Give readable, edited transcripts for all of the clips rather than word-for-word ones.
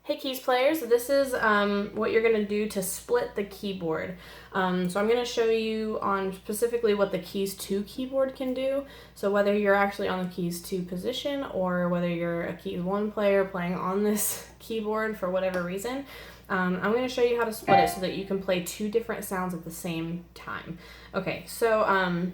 Hey keys players, this is what you're going to do to split the keyboard. So I'm going to show you on specifically what the keys 2 keyboard can do. So whether you're actually on the keys 2 position or whether you're a keys 1 player playing on this keyboard for whatever reason, I'm going to show you how to split it so that you can play 2 different sounds at the same time. Okay, so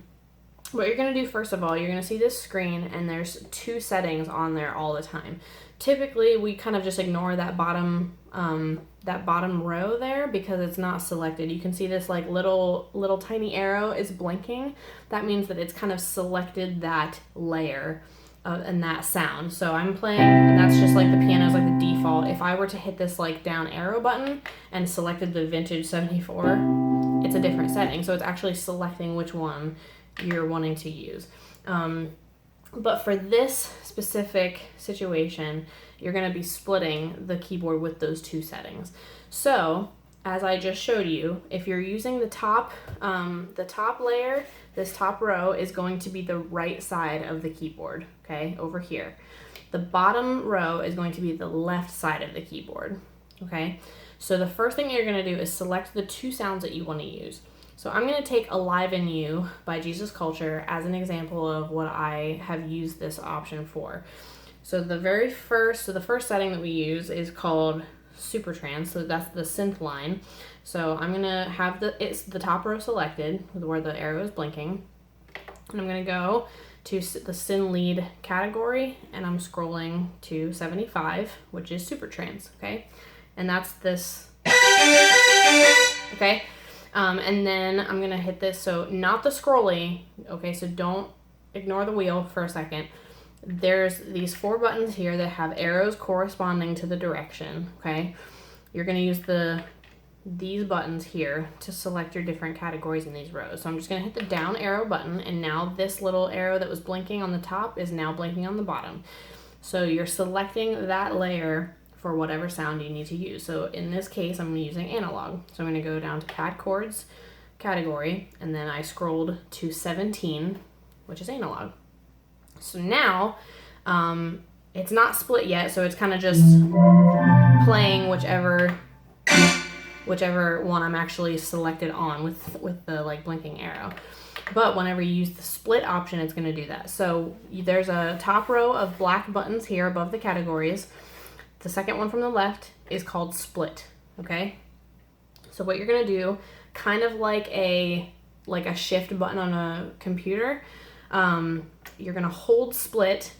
what you're going to do first of all, you're going to see this screen and there's 2 settings on there all the time. Typically, we kind of just ignore that bottom row there because it's not selected. You can see this like little tiny arrow is blinking. That means that it's kind of selected that layer and that sound. So I'm playing, and that's just like the piano's like the default. If I were to hit this like down arrow button and selected the vintage 74, it's a different setting. So it's actually selecting which one you're wanting to use. But for this specific situation, you're going to be splitting the keyboard with those 2 settings. So, as I just showed you, if you're using the top layer, this top row is going to be the right side of the keyboard, okay, over here. The bottom row is going to be the left side of the keyboard, okay? So the first thing you're going to do is select the 2 sounds that you want to use. So I'm going to take Alive in You by Jesus Culture as an example of what I have used this option for. So the first setting that we use is called Super Trance. So that's the synth line. So I'm going to have the top row selected where the arrow is blinking. And I'm going to go to the Syn Lead category and I'm scrolling to 75, which is Super Trance, okay? And that's this, okay? And then I'm going to hit this, so not the scrolly, okay, so don't ignore the wheel for a second. There's these 4 buttons here that have arrows corresponding to the direction, okay? You're going to use these buttons here to select your different categories in these rows. So I'm just going to hit the down arrow button, and now this little arrow that was blinking on the top is now blinking on the bottom. So you're selecting that layer for whatever sound you need to use. So in this case, I'm using analog. So I'm going to go down to Pad Chords category, and then I scrolled to 17, which is analog. So now, it's not split yet, so it's kind of just playing whichever one I'm actually selected on with the like blinking arrow. But whenever you use the split option, it's going to do that. So there's a top row of black buttons here above the categories. The second one from the left is called split, okay? So what you're going to do, kind of like a shift button on a computer, you're going to hold split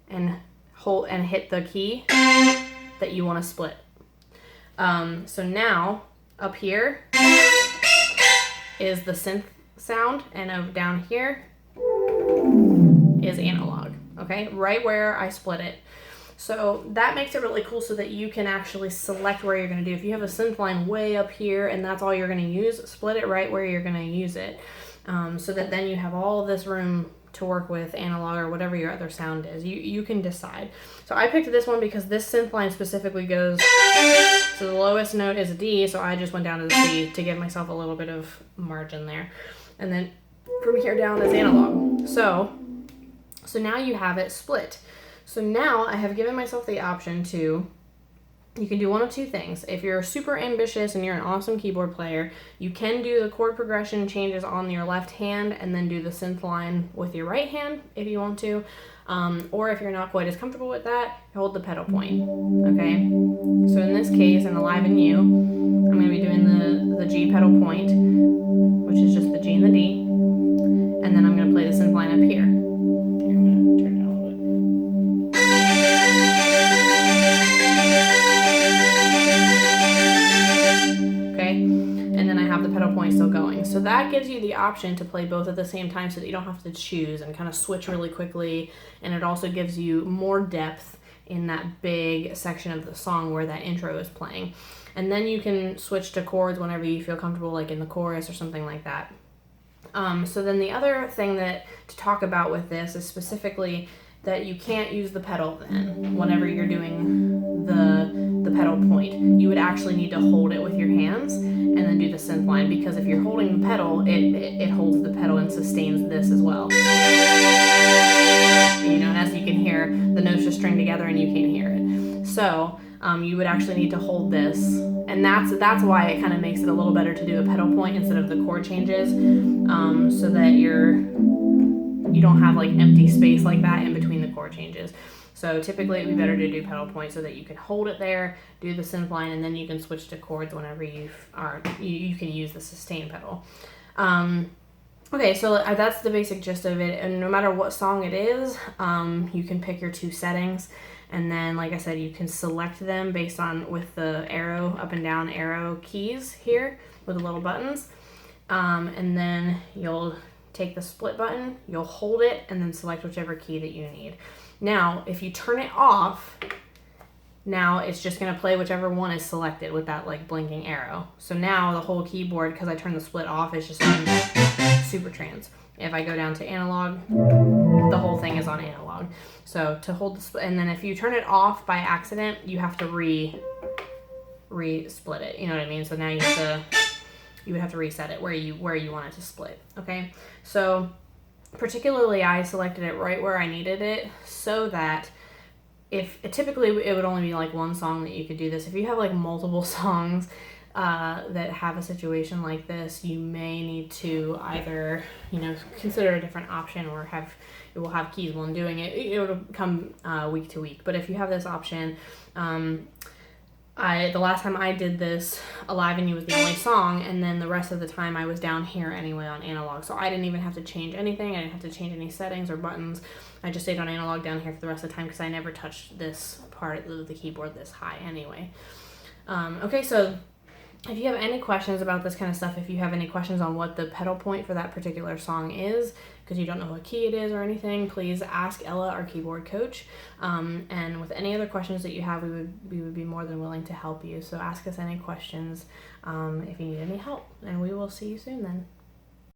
and hit the key that you want to split. So now up here is the synth sound, and down here is analog, okay? Right where I split it. So that makes it really cool so that you can actually select where you're going to do. If you have a synth line way up here and that's all you're going to use, split it right where you're going to use it, so that then you have all of this room to work with analog or whatever your other sound is. You can decide. So I picked this one because this synth line specifically goes, so the lowest note is a D, so I just went down to the C to give myself a little bit of margin there. And then from here down is analog. So now you have it split. So now I have given myself the option to, you can do one of 2 things. If you're super ambitious and you're an awesome keyboard player, you can do the chord progression changes on your left hand and then do the synth line with your right hand if you want to. Or if you're not quite as comfortable with that, hold the pedal point, okay? So in this case, in Alive in You, I'm going to be doing the G pedal point, which is just the G and the D, and then I'm going to play the synth line up here. Still going. So that gives you the option to play both at the same time so that you don't have to choose and kind of switch really quickly, and it also gives you more depth in that big section of the song where that intro is playing. And then you can switch to chords whenever you feel comfortable, like in the chorus or something like that. So then the other thing to talk about with this is specifically that you can't use the pedal then whenever you're doing the pedal point. You would actually need to hold it with your hands and then do the synth line, because if you're holding the pedal, it holds the pedal and sustains this as well. You know, and as you can hear, the notes just string together and you can't hear it. So you would actually need to hold this, and that's why it kind of makes it a little better to do a pedal point instead of the chord changes, so that you don't have like empty space like that in between the chord changes. So typically it would be better to do pedal point so that you can hold it there, do the synth line, and then you can switch to chords whenever you can use the sustain pedal. Okay, so that's the basic gist of it, and no matter what song it is, you can pick your 2 settings, and then like I said, you can select them based on with the arrow, up and down arrow keys here with the little buttons, and then you'll take the split button, you'll hold it, and then select whichever key that you need. Now, if you turn it off, now it's just going to play whichever one is selected with that like blinking arrow. So now the whole keyboard, because I turned the split off, is just on super trance. If I go down to analog, the whole thing is on analog. So to hold the split, and then if you turn it off by accident, you have to re-split it. You know what I mean? So now you would have to reset it where you want it to split. Okay, so particularly I selected it right where I needed it, so that if typically it would only be like one song that you could do this. If you have like multiple songs that have a situation like this, you may need to either consider a different option, or it will have keys when doing it. It will come week to week. But if you have this option, the last time I did this, Alive in You was the only song, and then the rest of the time I was down here anyway on analog. So I didn't even have to change anything. I didn't have to change any settings or buttons. I just stayed on analog down here for the rest of the time because I never touched this part of the keyboard this high anyway. Okay, so if you have any questions about this kind of stuff, if you have any questions on what the pedal point for that particular song is, because you don't know what key it is or anything, please ask Ella, our keyboard coach. And with any other questions that you have, we would be more than willing to help you. So ask us any questions if you need any help, and we will see you soon then.